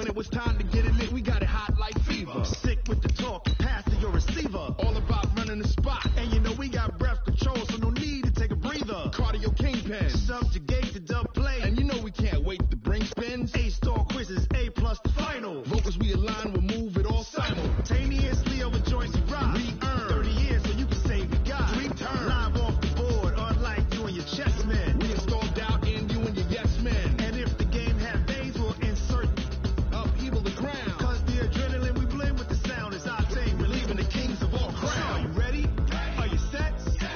it was time to get it lit, we got it hot like fever. Sick with the talk, pass to your receiver. All about running the spot. And you know we got breath control, so no need to take a breather. Cardio kingpin, subjugate the dub play. And you know we can't wait to bring spins. A-star quizzes, A+ the final. Vocals we align, we'll move it all simultaneously over joints we rock. We earn 30 years so you can say we got. Return live off the board, unlike you and your chess men. We installed doubt in you and your yes men. And if the game had veins, we'll insert upheaval the crown. Cause the adrenaline we blend with the sound is our thing, relieving the kings of all crowns. Are you ready? Are you set?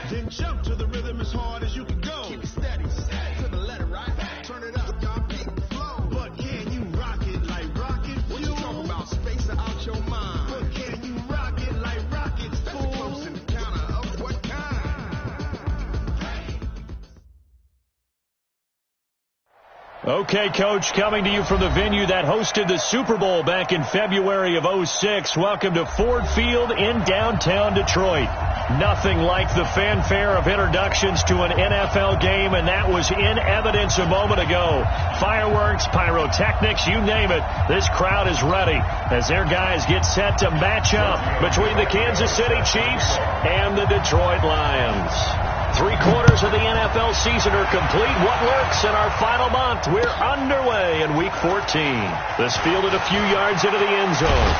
Then jump to the rhythm as hard as you can go. Keep it steady, to the letter, right? Turn it up, y'all beat the flow. But can you rock it like rocket fuel? What you talking about? Space out your mind. But can you rock it like rockets, fool? That's a close encounter of what kind? Okay, Coach, coming to you from the venue that hosted the Super Bowl back in February of '06. Welcome to Ford Field in downtown Detroit. Nothing like the fanfare of introductions to an NFL game, and that was in evidence a moment ago. Fireworks, pyrotechnics, you name it. This crowd is ready as their guys get set to match up between the Kansas City Chiefs and the Detroit Lions. 3/4 of the NFL season are complete. What lurks in our final month? We're underway in Week 14. This fielded a few yards into the end zone.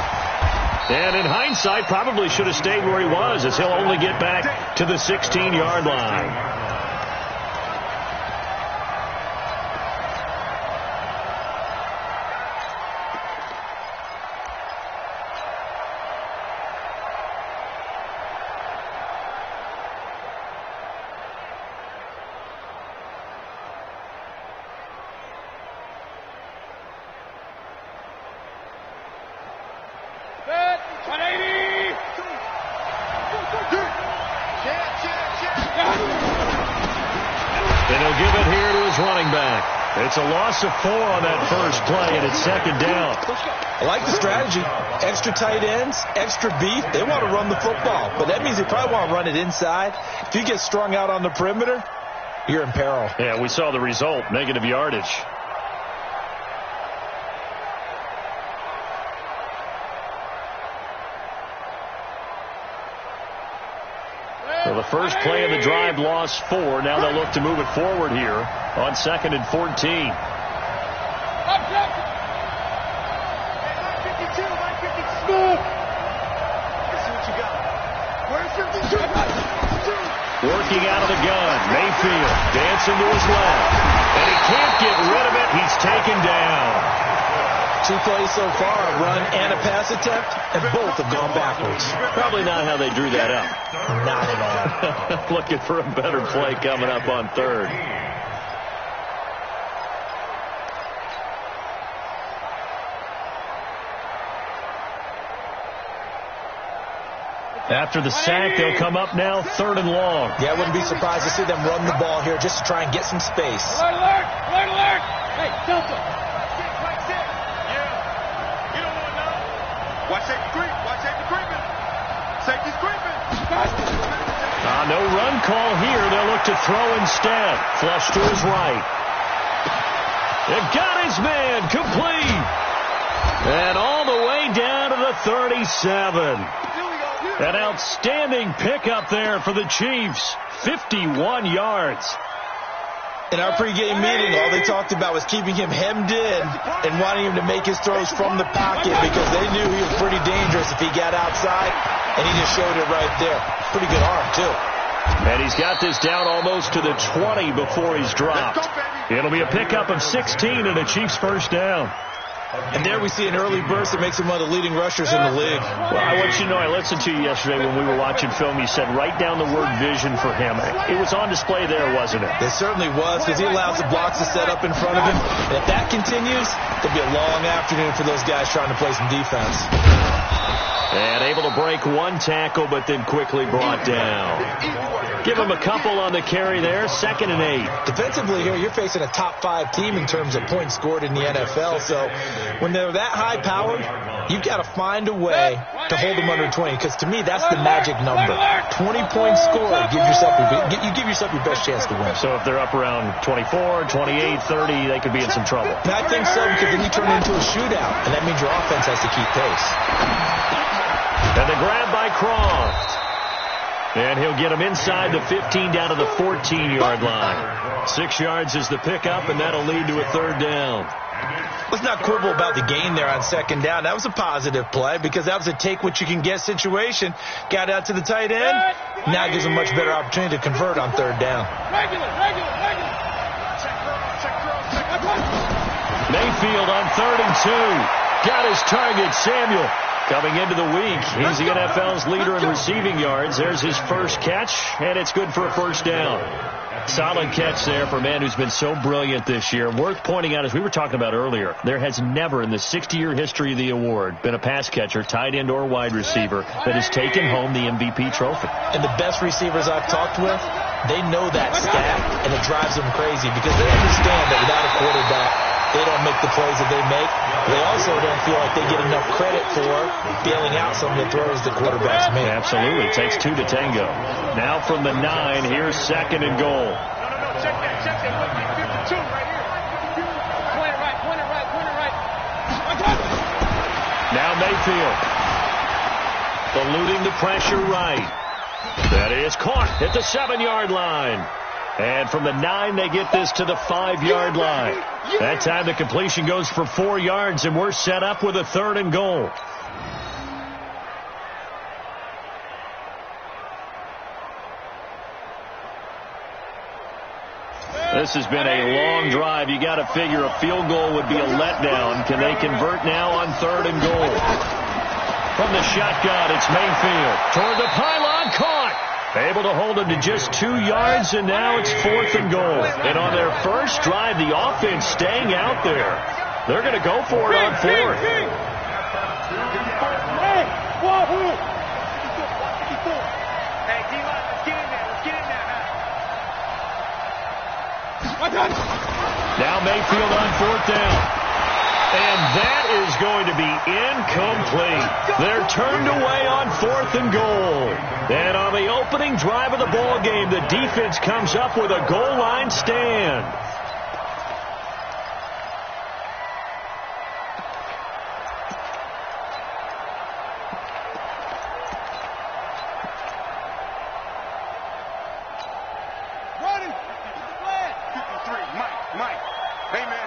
And in hindsight, probably should have stayed where he was, as he'll only get back to the 16-yard line. It's a loss of 4 on that first play, and it's second down. I like the strategy. Extra tight ends, extra beef. They want to run the football, but that means they probably want to run it inside. If you get strung out on the perimeter, you're in peril. Yeah, we saw the result, negative yardage. So the first play of the drive lost 4. Now they'll look to move it forward here on 2nd and 14. Working out of the gun. Mayfield dancing to his left. And he can't get rid of it. He's taken down. 2 plays so far, a run and a pass attempt, and both have gone backwards. Probably not how they drew that up. Not at all. Looking for a better play coming up on 3rd. After the sack, they'll come up now 3rd and long. Yeah, I wouldn't be surprised to see them run the ball here just to try and get some space. Alert, alert, alert, alert. Hey, Delta. Watch safety creep. Watch safety creeping. Safety's creeping. No run call here. They'll look to throw instead. Flush to his right. It got his man complete. And all the way down to the 37. An outstanding pickup there for the Chiefs. 51 yards. In our pregame meeting, all they talked about was keeping him hemmed in and wanting him to make his throws from the pocket because they knew he was pretty dangerous if he got outside, and he just showed it right there. Pretty good arm, too. And he's got this down almost to the 20 before he's dropped. It'll be a pickup of 16 and a Chiefs first down. And there we see an early burst that makes him one of the leading rushers in the league. Well, I want you to know, I listened to you yesterday when we were watching film. You said write down the word vision for him. It was on display there, wasn't it? It certainly was, because he allows the blocks to set up in front of him. And if that continues, it'll be a long afternoon for those guys trying to play some defense. And able to break 1 tackle, but then quickly brought down. Give him a couple on the carry there. 2nd and 8. Defensively here, you're facing a top 5 team in terms of points scored in the NFL. So when they're that high-powered, you've got to find a way to hold them under 20, because to me, that's the magic number. 20-point score, you give yourself your best chance to win. So if they're up around 24, 28, 30, they could be in some trouble. And I think so, because then you turn it into a shootout, and that means your offense has to keep pace. And the grab by Croft. And he'll get him inside the 15 down to the 14-yard line. 6 yards is the pickup, and that'll lead to a third down. Let's not quibble about the gain there on second down. That was a positive play because that was a take-what-you-can-get situation. Got out to the tight end. Now gives him a much better opportunity to convert on third down. Mayfield on 3rd and 2. Got his target, Samuel. Coming into the week, he's the NFL's leader in receiving yards. There's his first catch, and it's good for a first down. Solid catch there for a man who's been so brilliant this year. Worth pointing out, as we were talking about earlier, there has never in the 60-year history of the award been a pass catcher, tight end or wide receiver that has taken home the MVP trophy. And the best receivers I've talked with, they know that stat, and it drives them crazy because they understand that without a quarterback, they don't make the plays that they make. They also don't feel like they get enough credit for bailing out some of the throws the quarterbacks make. Absolutely. It takes 2 to tango. Now from the 9, here's 2nd and goal. No, check that. 52 right here. Point it right. Now Mayfield. Eluding the pressure right. That is caught at the 7-yard line. And from the 9, they get this to the 5-yard line. That time the completion goes for 4 yards, and we're set up with a 3rd and goal. This has been a long drive. You got to figure a field goal would be a letdown. Can they convert now on 3rd and goal? From the shotgun, it's Mayfield. Toward the pylon, caught. Able to hold him to just 2 yards, and now it's 4th and goal. And on their first drive, the offense staying out there. They're going to go for it on 4th. Hey, D-line, let's get in there. Now Mayfield on 4th down. And that is going to be incomplete. They're turned away on 4th and goal. And on the opening drive of the ball game, the defense comes up with a goal line stand. Running. 53, Mike. Hey, man.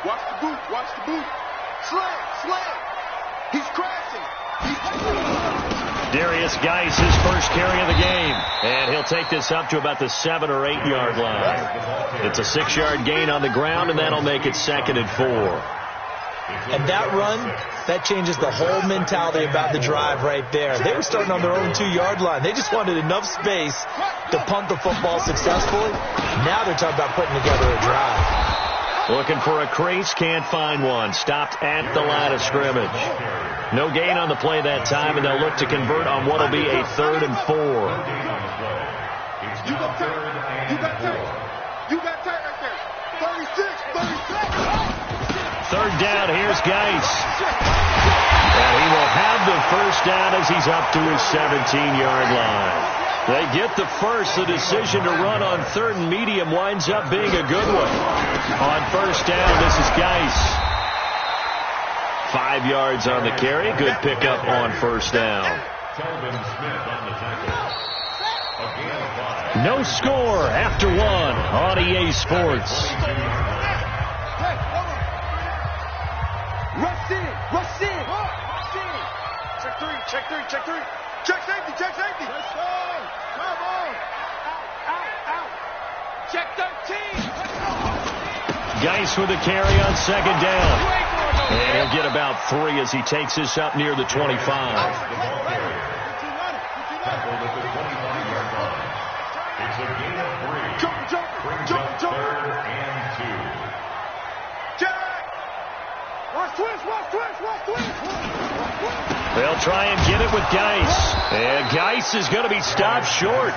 Watch the boot. Slam. He's crashing. Darius Geis, his first carry of the game. And he'll take this up to about the 7 or 8 yard line. It's a 6-yard gain on the ground, and that'll make it 2nd and 4. And that run, that changes the whole mentality about the drive right there. They were starting on their own 2-yard line. They just wanted enough space to punt the football successfully. Now they're talking about putting together a drive. Looking for a crease, can't find one. Stopped at the line of scrimmage. No gain on the play that time, and they'll look to convert on what will be a 3rd and 4. You got tight right there. 36. 3rd down, here's Geis. And he will have the first down as he's up to his 17-yard line. They get the first. The decision to run on 3rd and medium winds up being a good one. On 1st down, this is Geis. 5 yards on the carry. Good pickup on 1st down. No score after 1 on EA Sports. Rush in. Check 3. Check safety. Come on. Out. Check 13. Geis with a carry on 2nd down. And he'll get about 3 as he takes this up near the 25. Jumper. Watch twist. They'll try and get it with Geis. And Geis is going to be stopped short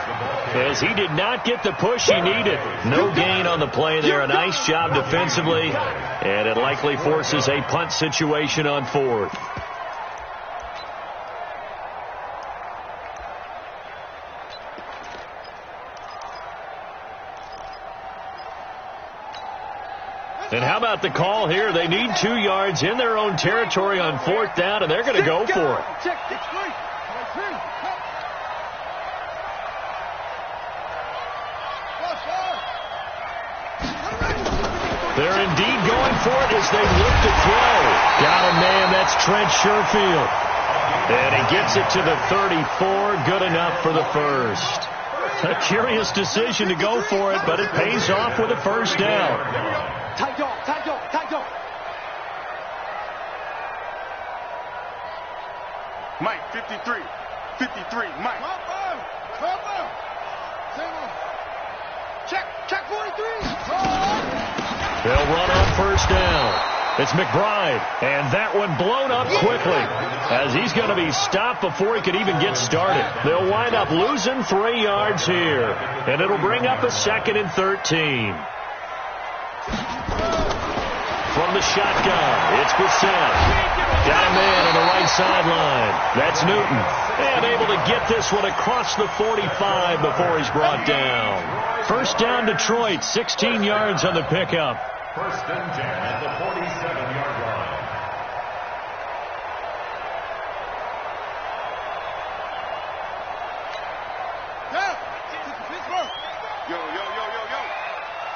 as he did not get the push he needed. No gain on the play there. A nice job defensively. And it likely forces a punt situation on 4th. And how about the call here? They need 2 yards in their own territory on 4th down, and they're going to go for it. They're indeed going for it as they look to throw. Got him, man. That's Trent Sherfield. And he gets it to the 34. Good enough for the first. A curious decision to go for it, but it pays off with a first down. Tight dog. Mike, 53. 53, Mike. Cover. Check 43. They'll run on first down. It's McBride, and that one blown up quickly as he's going to be stopped before he could even get started. They'll wind up losing 3 yards here, and it'll bring up a 2nd and 13. From the shotgun, it's Brissett. Got a man on the right sideline. That's Newton. And able to get this one across the 45 before he's brought down. First down, Detroit, 16 yards on the pickup. First and 10 at the 47-yard line.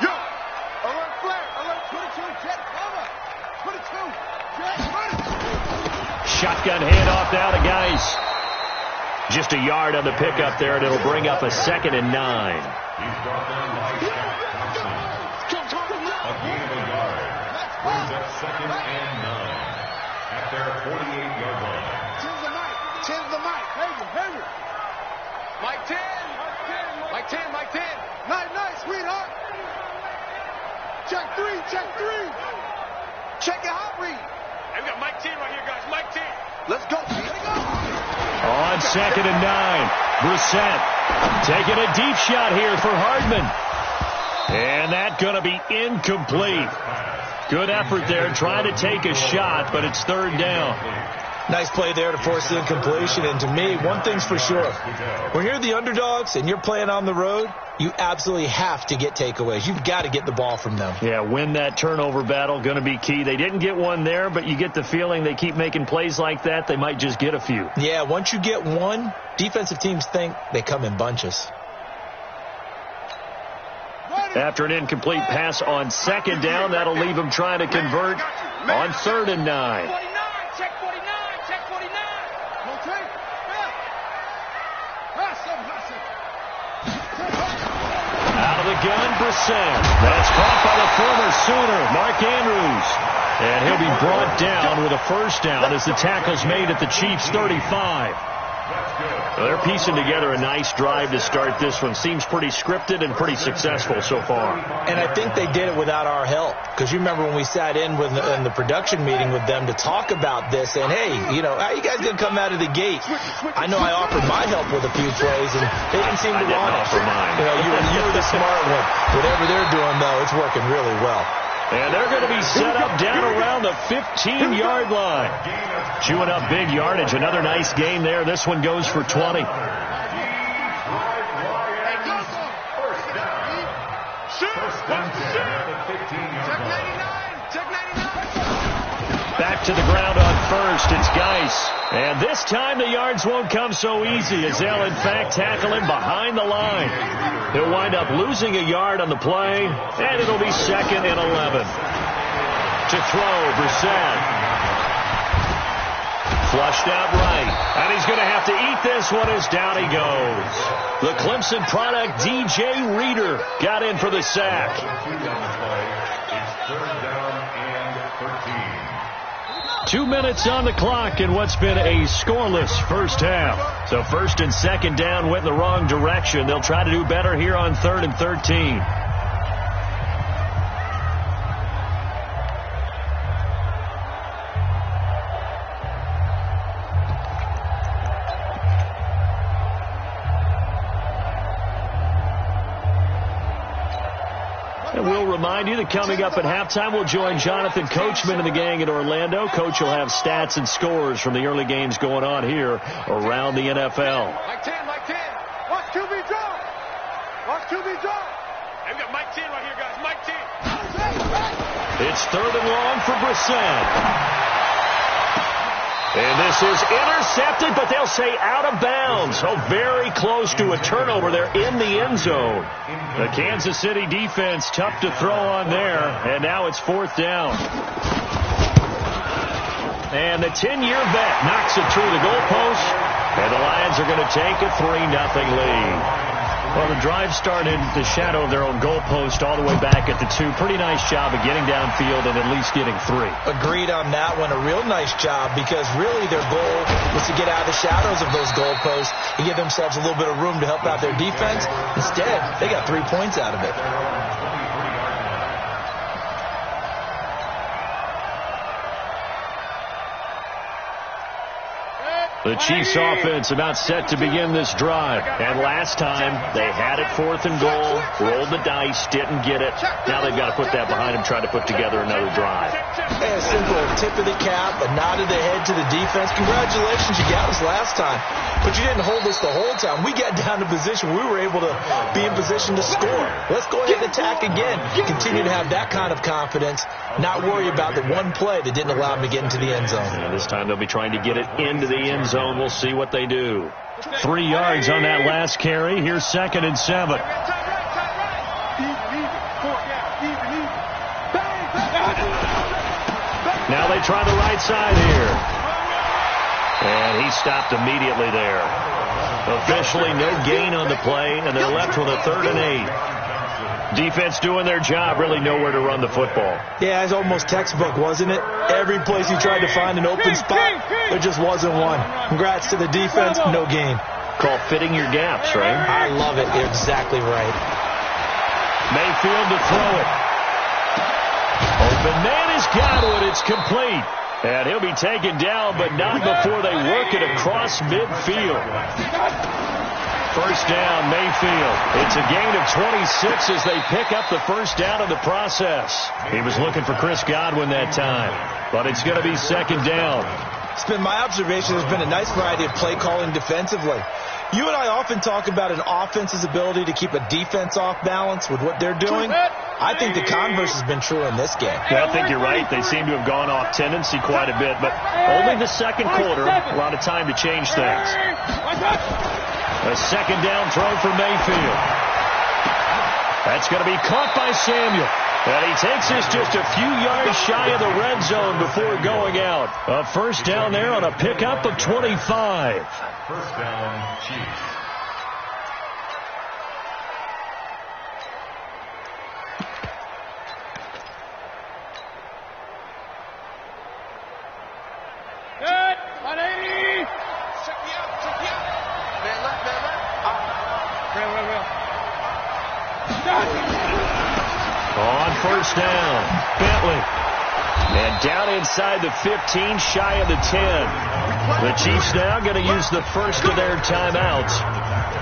Yo. Alert flag. Alert 22. Jet cover. 22. Jet running. Shotgun handoff now to Geis. Just a yard on the pickup there, and it'll bring up a 2nd and 9. He's brought down by Jack Thompson. A gain of a yard. Brings up 2nd and 9 at their 48-yard line. Tens the mic. Hurry. Mike 10. Mike 10. Nice, sweetheart. Check 3. Check your hot read. Hey, we got Mike 10 right here, guys. Mike 10. Let's go. On 2nd and 9, Brissett taking a deep shot here for Hardman. And that's going to be incomplete. Good effort there trying to take a shot, but it's 3rd down. Nice play there to force the incompletion. And to me, one thing's for sure. When you're the underdogs and you're playing on the road, you absolutely have to get takeaways. You've got to get the ball from them. Yeah, win that turnover battle, going to be key. They didn't get one there, but you get the feeling they keep making plays like that, they might just get a few. Yeah, once you get one, defensive teams think they come in bunches. After an incomplete pass on 2nd down, that'll leave them trying to convert on 3rd and 9. Check 49. Out of the gun, Brissett. That's caught by the former Sooner, Mark Andrews. And he'll be brought down with a first down as the tackle's made at the Chiefs' 35. So they're piecing together a nice drive to start this one. Seems pretty scripted and pretty successful so far. And I think they did it without our help. Because you remember when we sat in the production meeting with them to talk about this, and hey, how you guys going to come out of the gate? I know I offered my help with a few plays, and they didn't seem to want it. I didn't offer mine. You were the smart one. Whatever they're doing, though, it's working really well. And they're going to be set up down around the 15-yard line. Chewing up big yardage. Another nice gain there. This one goes for 20. Back to the ground on first. It's Geis. And this time the yards won't come so easy as they'll, in fact, tackle him behind the line. He'll wind up losing a yard on the play, and it'll be 2nd and 11. To throw, Brissett. Flushed out right. And he's going to have to eat this one as down he goes. The Clemson product, DJ Reader, got in for the sack. It's 3rd down and 13. 2 minutes on the clock in what's been a scoreless first half. So 1st and 2nd down went the wrong direction. They'll try to do better here on 3rd and 13. And we'll remind you that coming up at halftime, we'll join Jonathan Coachman and the gang in Orlando. Coach will have stats and scores from the early games going on here around the NFL. Mike 10. Watch QB draw. Hey, we got Mike 10 right here, guys. Mike 10. It's 3rd and long for Brissett. And this is intercepted, but they'll say out of bounds. So very close to a turnover there in the end zone. The Kansas City defense tough to throw on there, and now it's 4th down. And the 10-year vet knocks it through the goalpost, and the Lions are going to take a 3-0 lead. Well, the drive started in the shadow of their own goalpost all the way back at the 2. Pretty nice job of getting downfield and at least getting 3. Agreed on that one. A real nice job because really their goal was to get out of the shadows of those goalposts and give themselves a little bit of room to help out their defense. Instead, they got 3 points out of it. The Chiefs offense about set to begin this drive. And last time, they had it 4th and goal, rolled the dice, didn't get it. Now they've got to put that behind them, try to put together another drive. Hey, a simple tip of the cap, a nod of the head to the defense. Congratulations, you got us last time. But you didn't hold us the whole time. We got down to position. We were able to be in position to score. Let's go ahead and attack again. Continue to have that kind of confidence. Not worry about the one play that didn't allow them to get into the end zone. And this time they'll be trying to get it into the end zone. We'll see what they do. 3 yards on that last carry. Here's 2nd and 7. Now they try the right side here. And he stopped immediately there. Officially no gain on the play, and they're left with a 3rd and 8. Defense doing their job, really nowhere to run the football. Yeah, it's almost textbook, wasn't it? Every place he tried to find an open spot, there just wasn't one. Congrats to the defense, no gain. Called fitting your gaps, right? I love it. You're exactly right. Mayfield to throw it. Open man is Godwin. It's complete. And he'll be taken down, but not before they work it across midfield. 1st down, Mayfield. It's a gain of 26 as they pick up the 1st down in the process. He was looking for Chris Godwin that time, but it's going to be 2nd down. It's been my observation there's been a nice variety of play calling defensively. You and I often talk about an offense's ability to keep a defense off balance with what they're doing. I think the converse has been true in this game. Yeah, I think you're right. They seem to have gone off tendency quite a bit, but only the 2nd quarter, a lot of time to change things. A 2nd down throw for Mayfield. That's going to be caught by Samuel. And he takes this just a few yards shy of the red zone before going out. A 1st down there on a pickup of 25. 1st down, Chiefs. Good. 180. Check me out. Man left. Real. On 1st down, Bentley. And down inside the 15, shy of the 10. The Chiefs now going to use the first of their timeouts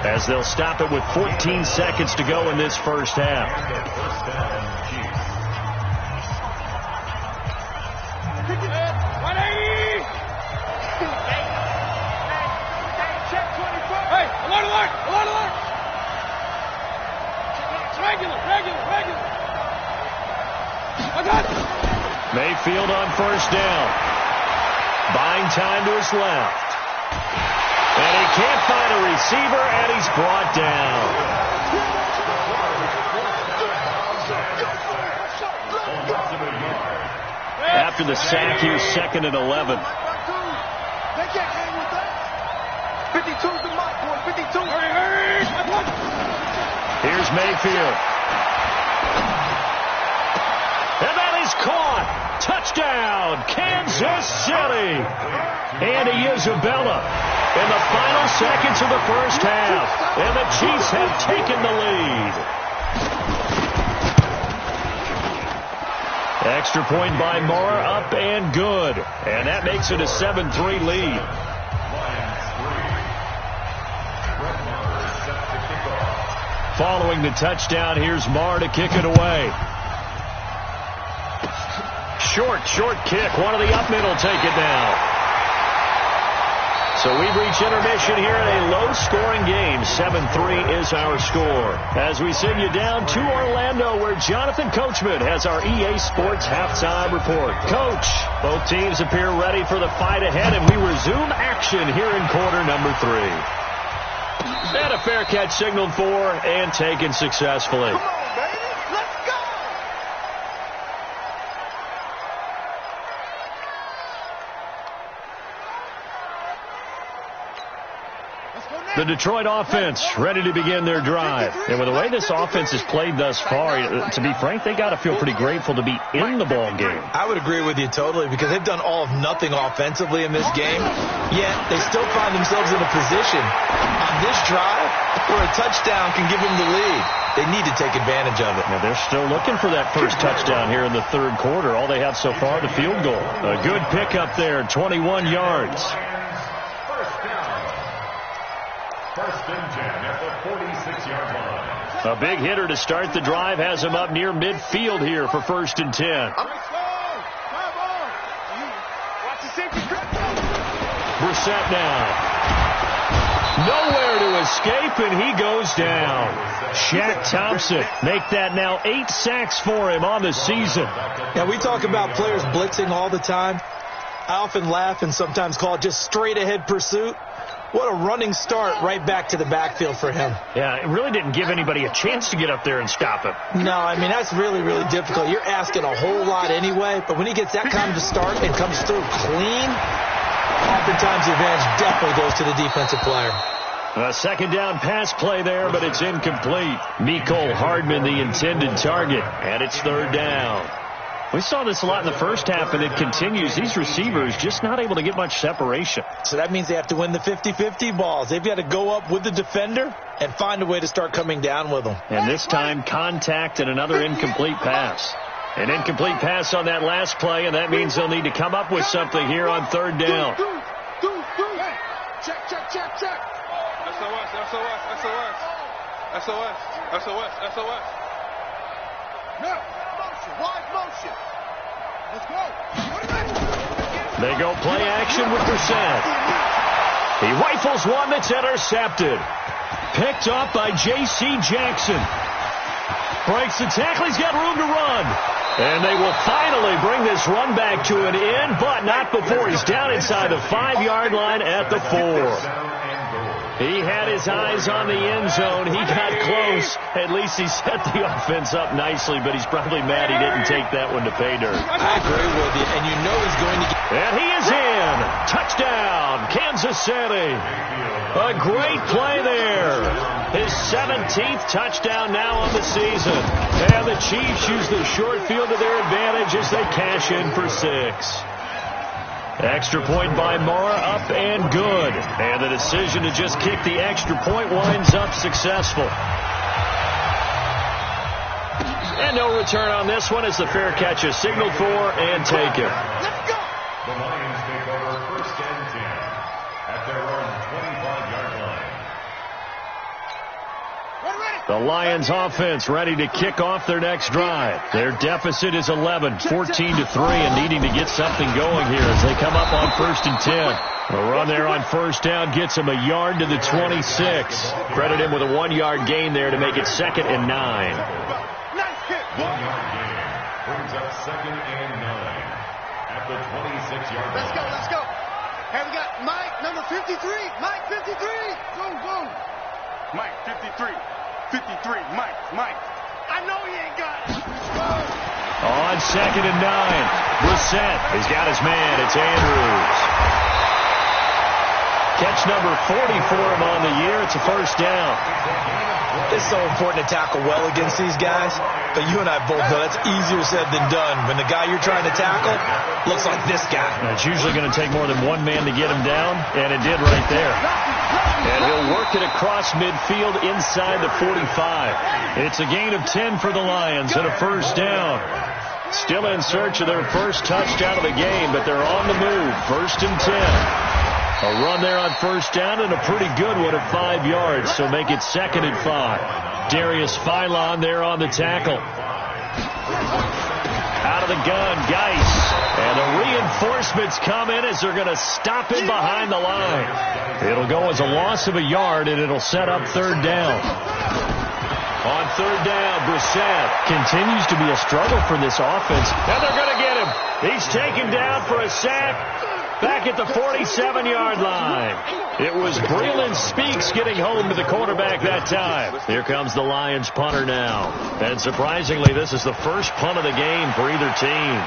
as they'll stop it with 14 seconds to go in this 1st half. 1st down, Chiefs. 180. Check 24. Hey, alert. Regular. I got it. Mayfield on 1st down. Buying time to his left. And he can't find a receiver, and he's brought down. After the sack, here's 2nd and 11. They can't hang with that. 52's the mark, boy. 52. Hurry. Here's Mayfield. And that is caught. Touchdown, Kansas City. Andy Isabella in the final seconds of the 1st half. And the Chiefs have taken the lead. Extra point by Moore, up and good. And that makes it a 7-3 lead. Following the touchdown, here's Marr to kick it away. Short kick. One of the up middle take it down. So we've reached intermission here in a low-scoring game. 7-3 is our score. As we send you down to Orlando, where Jonathan Coachman has our EA Sports halftime report. Coach, both teams appear ready for the fight ahead, and we resume action here in quarter number 3. And a fair catch signaled for and taken successfully. Come on, baby. Let's go. The Detroit offense ready to begin their drive. And with the way this offense has played thus far, to be frank, they got to feel pretty grateful to be in the ball game. I would agree with you totally, because they've done all of nothing offensively in this game, yet they still find themselves in a position on this drive where a touchdown can give them the lead. They need to take advantage of it. Now they're still looking for that first touchdown here in the third quarter. All they have so far, the field goal. A good pickup there, 21 yards. First and 10 at the 46-yard line. A big hitter to start the drive has him up near midfield here for first and 10. Brissett now. Nowhere to escape, and he goes down. Shaq Thompson make that now 8 sacks for him on the season. Yeah, we talk about players blitzing all the time. I often laugh and sometimes call it just straight-ahead pursuit. What a running start right back to the backfield for him. Yeah, it really didn't give anybody a chance to get up there and stop him. No, I mean, that's really, really difficult. You're asking a whole lot anyway, but when he gets that kind of a start and comes through clean, oftentimes the advantage definitely goes to the defensive player. A second down pass play there, but it's incomplete. Mecole Hardman, the intended target, and it's third down. We saw this a lot in the first half, and it continues. These receivers just not able to get much separation. So that means they have to win the 50-50 balls. They've got to go up with the defender and find a way to start coming down with them. And this time, contact and another incomplete pass. An incomplete pass on that last play, and that means they'll need to come up with something here on third down. Check. SOS. No. Wide motion. Let's go. They go play action with Brissett. He rifles one that's intercepted. Picked up by J.C. Jackson. Breaks the tackle. He's got room to run. And they will finally bring this run back to an end, but not before he's down inside the 5-yard line at the 4. He had his eyes on the end zone. He got close. At least he set the offense up nicely, but he's probably mad he didn't take that one to pay dirt. I agree with you, and you know he's going to get... And he is in. Touchdown, Kansas City. A great play there. His 17th touchdown now on the season. And the Chiefs use the short field to their advantage as they cash in for 6. Extra point by Mara, up and good. And the decision to just kick the extra point winds up successful. And no return on this one as the fair catch is signaled for and taken. Let's go. The Lions take over first and 10 at their own 25-yard line. The Lions offense ready to kick off their next drive. Their deficit is 11, 14-3, and needing to get something going here as they come up on first and 10. A run there on first down gets him a yard to the 26. Credit him with a 1-yard gain there to make it 2nd and 9. 1-yard gain brings up 2nd and 9 at the 26-yard line. Let's go. Here we got Mike, number 53. Mike, 53. Go. Mike, 53. 53, Mike. I know he ain't got it. On 2nd and 9, Brissett has got his man. It's Andrews. Catch number 40 for him on the year. It's a first down. It's so important to tackle well against these guys, but you and I both know that's easier said than done. When the guy you're trying to tackle looks like this guy. And it's usually going to take more than one man to get him down, and it did right there. And he'll work it across midfield inside the 45. It's a gain of 10 for the Lions and a first down. Still in search of their first touchdown of the game, but they're on the move. First and 10. A run there on first down and a pretty good one at 5 yards, so make it 2nd and 5. Darius Philon there on the tackle. Out of the gun, Geis And the reinforcements come in as they're going to stop him behind the line. It'll go as a loss of a yard, and it'll set up third down. On third down, Brissett continues to be a struggle for this offense. And they're going to get him. He's taken down for a sack back at the 47-yard line. It was Breland Speaks getting home to the quarterback that time. Here comes the Lions punter now. And surprisingly, this is the first punt of the game for either team.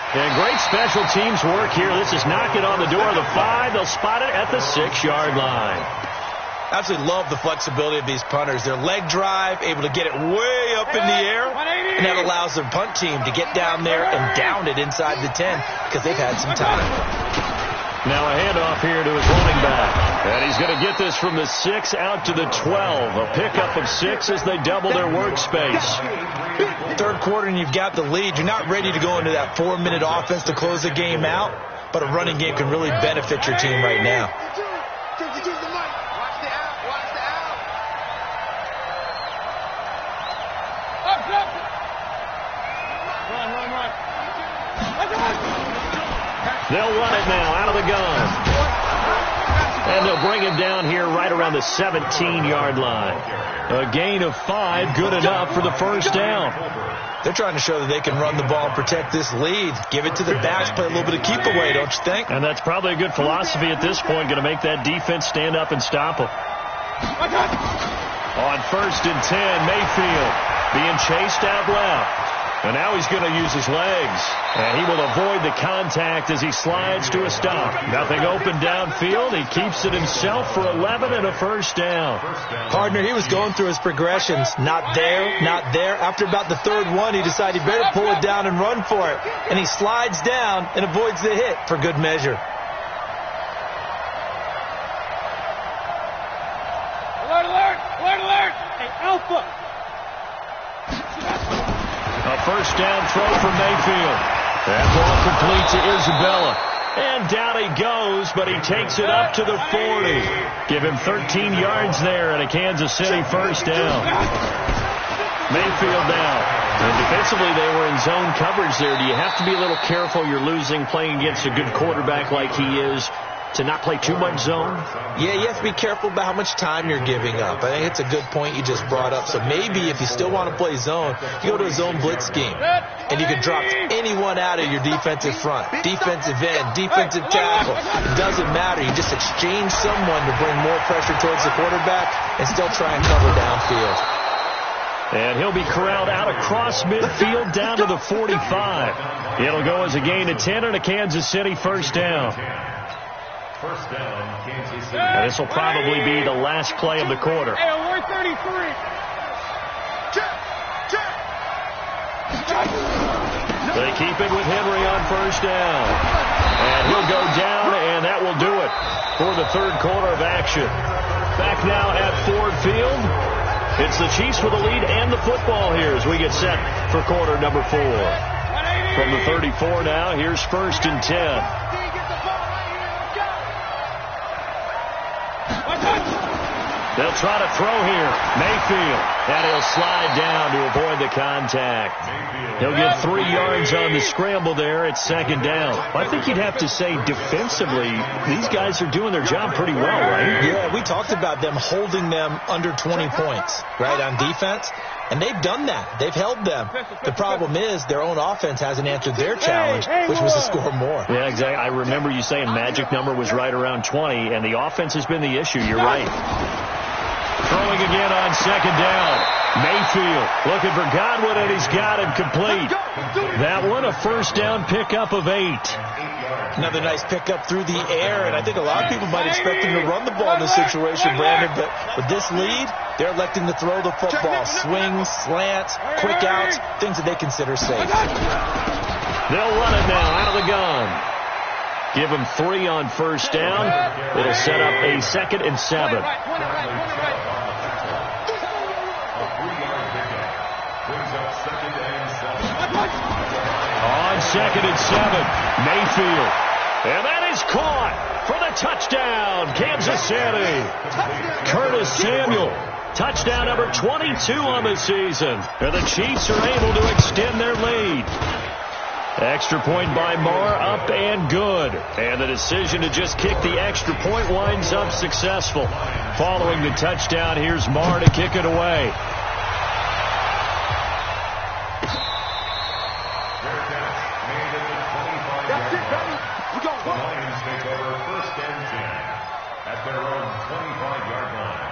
And great special teams work here. This is knocking on the door of the 5. They'll spot it at the 6-yard line. Absolutely love the flexibility of these punters. Their leg drive, able to get it way up in the air, and that allows their punt team to get down there and down it inside the 10 because they've had some time. Now a handoff here to his running back. And he's going to get this from the 6 out to the 12. A pickup of 6 as they double their workspace. Third quarter and you've got the lead. You're not ready to go into that 4-minute offense to close the game out, but a running game can really benefit your team right now. They'll run it now out of the gun. And they'll bring him down here right around the 17-yard line. A gain of 5, good enough for the first down. They're trying to show that they can run the ball and protect this lead. Give it to the backs, play a little bit of keep away, don't you think? And that's probably a good philosophy at this point, going to make that defense stand up and stop them. On first and 10, Mayfield being chased out left. And now he's going to use his legs. And he will avoid the contact as he slides to a stop. Nothing open downfield. He keeps it himself for 11 and a first down. Partner, he was going through his progressions. Not there, not there. After about the third one, he decided he better pull it down and run for it. And he slides down and avoids the hit for good measure. Alert, alert, alert, alert. Hey, Alpha. A first down throw for Mayfield. That ball complete to Isabella. And down he goes, but he takes it up to the 40. Give him 13 yards there and a Kansas City first down. Mayfield now. And defensively, they were in zone coverage there. Do you have to be a little careful? You're losing playing against a good quarterback like he is, to not play too much zone? Yeah, you have to be careful about how much time you're giving up. I think it's a good point you just brought up. So maybe if you still want to play zone, you go to a zone blitz scheme. And you can drop anyone out of your defensive front. Defensive end, defensive tackle. It doesn't matter. You just exchange someone to bring more pressure towards the quarterback and still try and cover downfield. And he'll be corralled out across midfield down to the 45. It'll go as a gain of 10 and a Kansas City first down. First down, Kansas City. And this will probably be the last play of the quarter. Hey, alert 33. They keep it with Henry on first down. And he'll go down, and that will do it for the third quarter of action. Back now at Ford Field. It's the Chiefs with the lead and the football here as we get set for quarter number 4. From the 34 now, here's first and 10. They'll try to throw here. Mayfield. And he'll slide down to avoid the contact. He'll get 3 yards on the scramble there at second down. I think you'd have to say defensively, these guys are doing their job pretty well, right? Yeah, we talked about them holding them under 20 points, right, on defense. And they've done that. They've held them. The problem is their own offense hasn't answered their challenge, which was to score more. Yeah, exactly. I remember you saying magic number was right around 20, and the offense has been the issue. You're right. Throwing again on second down. Mayfield looking for Godwin, and he's got him complete. That one, a first down pickup of 8. Another nice pickup through the air, and I think a lot of people might expect him to run the ball in this situation, Brandon, but with this lead, they're electing to throw the football. Swings, slants, quick outs, things that they consider safe. They'll run it now out of the gun. Give him 3 on first down. It'll set up a second and 7. On second and 7, Mayfield. And that is caught for the touchdown, Kansas City. Curtis Samuel Touchdown number 22 on the season. And the Chiefs are able to extend their lead. Extra point by Marr, up and good. And the decision to just kick the extra point winds up successful. Following the touchdown, here's Marr to kick it away. The Lions take over 1st and 10 at their own 25-yard line.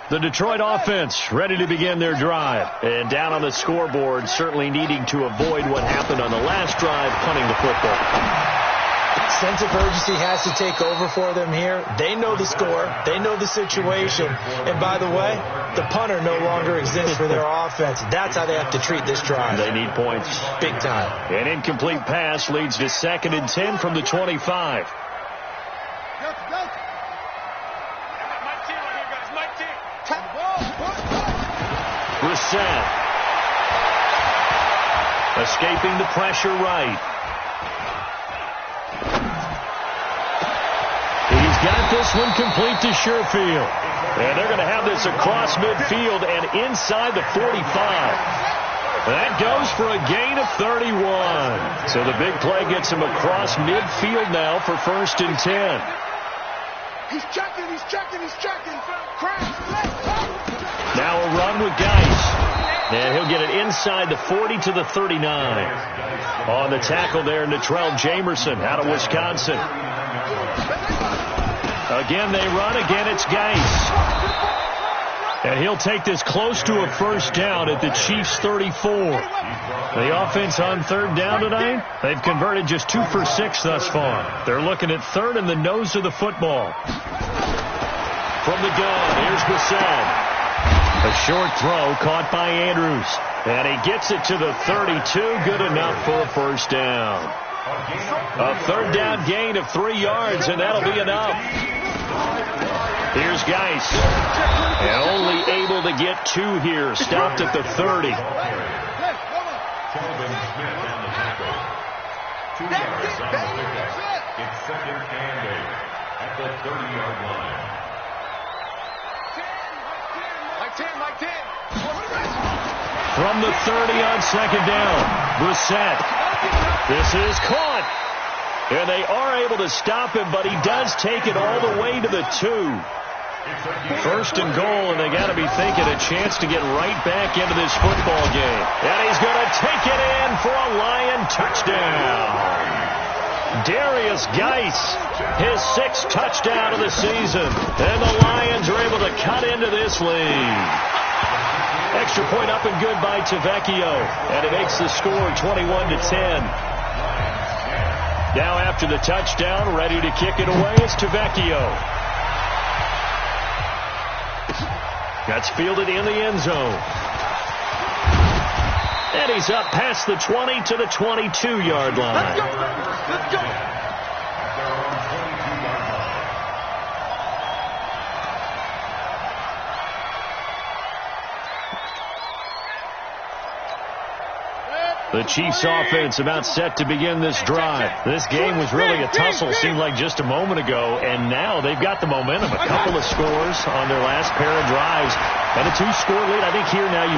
The Detroit offense ready to begin their drive. And down on the scoreboard, certainly needing to avoid what happened on the last drive, punting the football. Sense of urgency has to take over for them here. They know the score. They know the situation. And by the way, the punter no longer exists for their offense. That's how they have to treat this drive. They need points. Big time. An incomplete pass leads to 2nd and 10 from the 25. Brissett. Escaping the pressure right. He's got this one complete to Sherfield. And they're going to have this across midfield and inside the 45. That goes for a gain of 31. So the big play gets him across midfield now for 1st and 10. He's checking. Now a run with Geis. And he'll get it inside the 40 to the 39. On the tackle there, Natrell Jamerson out of Wisconsin. Again, they run. Again, it's Geis. And he'll take this close to a 1st down at the Chiefs' 34. The offense on 3rd down tonight, they've converted just 2 for 6 thus far. They're looking at 3rd and the nose of the football. From the gun, here's Brissett. A short throw caught by Andrews. And he gets it to the 32. Good enough for a 1st down. A 3rd down gain of 3 yards, and that'll be enough. Here's Geis. And only able to get 2 here. Stopped at the 30. Kelvin Smith on the tackle. 2 yards on the pickup. It's 2nd and 8 at the 30-yard line. Like 10. From the 30 on 2nd down, Brissett. This is caught. And they are able to stop him, but he does take it all the way to the 2. 1st and goal, and they got to be thinking a chance to get right back into this football game. And he's going to take it in for a Lion touchdown. Darius Geis, his 6th touchdown of the season. And the Lions are able to cut into this lead. Extra point up and good by Tavecchio. And it makes the score 21-10. Now after the touchdown, ready to kick it away is Tavecchio. That's fielded in the end zone. And he's up past the 20 to the 22-yard line. Let's go. The Chiefs offense about set to begin this drive. This game was really a tussle, seemed like just a moment ago, and now they've got the momentum. A couple of scores on their last pair of drives. And a 2-score lead. I think here now you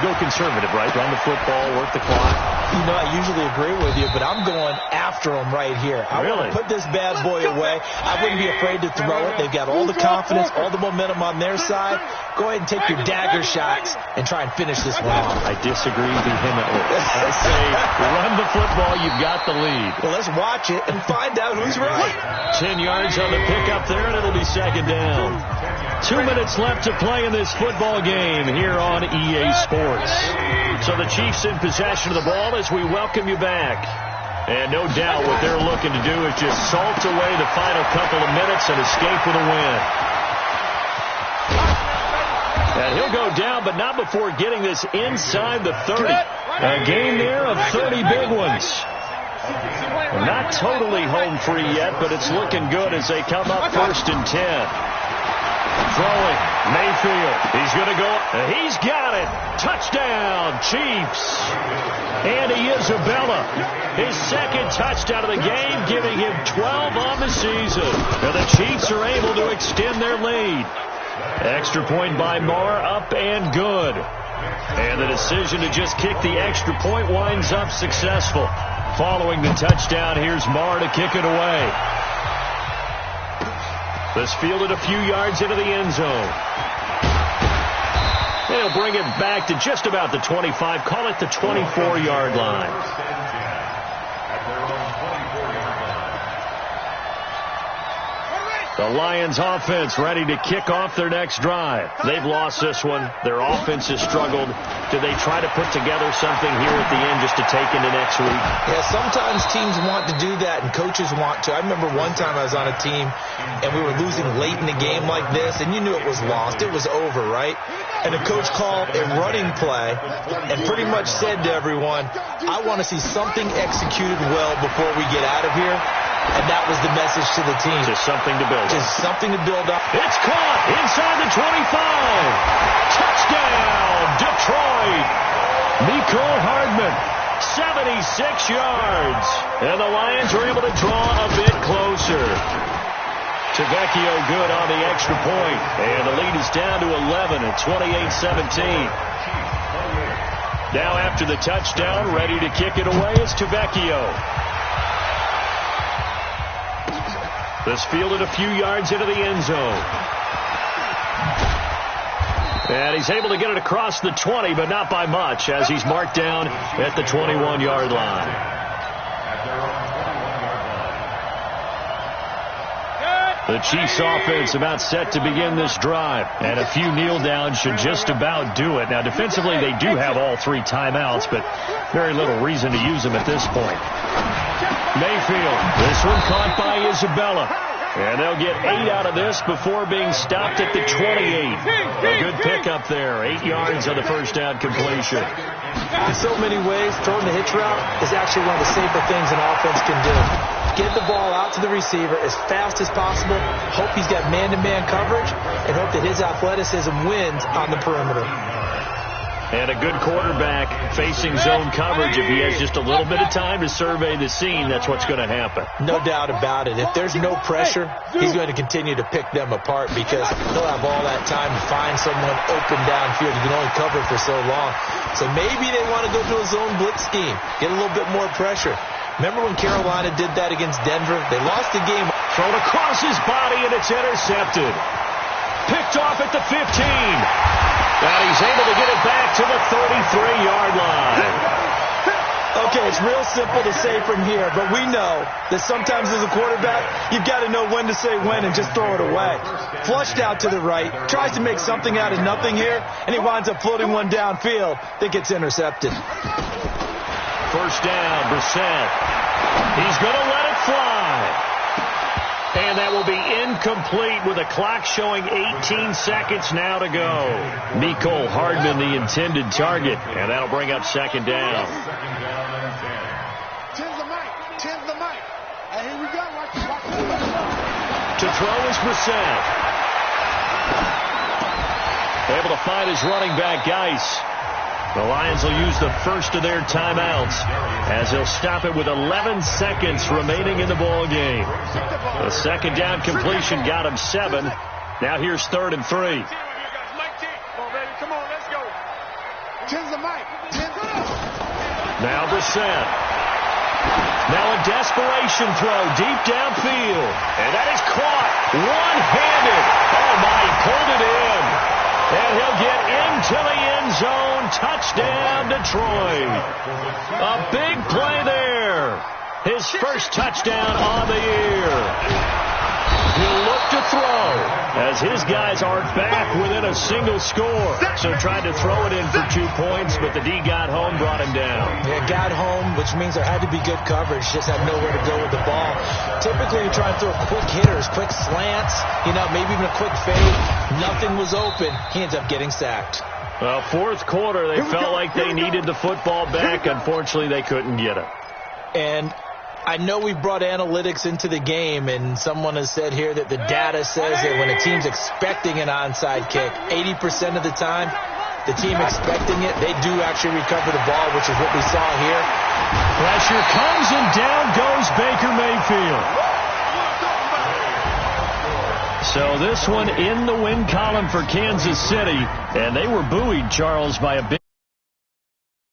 go conservative, right? Run the football, work the clock. You know, I usually agree with you, but I'm going after them right here. I want to put this bad boy away. I wouldn't be afraid to throw it. They've got all the confidence, all the momentum on their side. Go ahead and take your dagger shots and try and finish this one off. I disagree vehemently. I say run the football. You've got the lead. Well, let's watch it and find out who's right. 10 yards on the pickup there, and it'll be 2nd down. 2 minutes left to play in this football game here on EA Sports. So the Chiefs in possession of the ball as we welcome you back. And no doubt what they're looking to do is just salt away the final couple of minutes and escape with a win. And he'll go down, but not before getting this inside the 30. A game there of 30 big ones. Not totally home free yet, but it's looking good as they come up 1st and 10. Throwing, Mayfield. He's going to go. He's got it. Touchdown, Chiefs. Andy Isabella, his second touchdown of the game, giving him 12 on the season. And the Chiefs are able to extend their lead. Extra point by Marr, up and good. And the decision to just kick the extra point winds up successful. Following the touchdown, here's Marr to kick it away. This fielded a few yards into the end zone. They'll bring it back to just about the 25. Call it the 24-yard line. The Lions offense ready to kick off their next drive. They've lost this one. Their offense has struggled. Do they try to put together something here at the end just to take into next week? Yeah, sometimes teams want to do that and coaches want to. I remember one time I was on a team and we were losing late in the game like this, and you knew it was lost. It was over, right? And the coach called a running play and pretty much said to everyone, I want to see something executed well before we get out of here. And that was the message to the team. Just something to build up. Just something to build up. It's caught inside the 25. Touchdown, Detroit. Mecole Hardman, 76 yards. And the Lions were able to draw a bit closer. Tavecchio good on the extra point. And the lead is down to 11 at 28-17. Now after the touchdown, ready to kick it away is Tavecchio. This fielded a few yards into the end zone. And he's able to get it across the 20, but not by much, as he's marked down at the 21-yard line. The Chiefs offense about set to begin this drive, and a few kneel downs should just about do it. Now defensively they do have all three timeouts, but very little reason to use them at this point. Mayfield, this one caught by Isabella. And they'll get 8 out of this before being stopped at the 28. A good pickup there. 8 yards on the first down completion. In so many ways, throwing the hitch route is actually one of the safer things an offense can do. Get the ball out to the receiver as fast as possible, hope he's got man-to-man coverage, and hope that his athleticism wins on the perimeter. And a good quarterback facing zone coverage. If he has just a little bit of time to survey the scene, that's what's going to happen. No doubt about it. If there's no pressure, he's going to continue to pick them apart because he'll have all that time to find someone open downfield. You can only cover for so long. So maybe they want to go to a zone blitz scheme, get a little bit more pressure. Remember when Carolina did that against Denver? They lost the game. Thrown across his body, and it's intercepted. Picked off at the 15. And he's able to get it back to the 33-yard line. Okay, it's real simple to say from here, but we know that sometimes as a quarterback, you've got to know when to say when and just throw it away. Flushed out to the right, tries to make something out of nothing here, and he winds up floating one downfield that gets intercepted. First down, Brissett. He's going to let it fly. And that will be incomplete with a clock showing 18 seconds now to go. Mecole Hardman, the intended target, and that'll bring up second down. Tens the mic. And here we go. Watch. To throw is Brissett. Able to find his running back, Geis. The Lions will use the first of their timeouts as they'll stop it with 11 seconds remaining in the ball game. The second down completion got him 7. Now here's 3rd and 3. Come on, let's go. Tens the mic. Now Brissett. Now a desperation throw deep downfield. And that is caught one-handed. Oh, my, he pulled it in. And he'll get into the end zone. Touchdown, Detroit. A big play there. His first touchdown on the year. He'll look to throw as his guys aren't back within a single score. So tried to throw it in for 2 points, but the D got home, brought him down. Yeah, got home, which means there had to be good coverage. Just had nowhere to go with the ball. Typically, you try and throw quick hitters, quick slants, maybe even a quick fade. Nothing was open. He ends up getting sacked. Well, fourth quarter, they felt like they needed the football back. Unfortunately, they couldn't get it. And I know we brought analytics into the game, and someone has said here that the data says that when a team's expecting an onside kick, 80% of the time, the team expecting it, they do actually recover the ball, which is what we saw here. Pressure comes, and down goes Baker Mayfield. So this one in the win column for Kansas City, and they were buoyed, Charles, by a big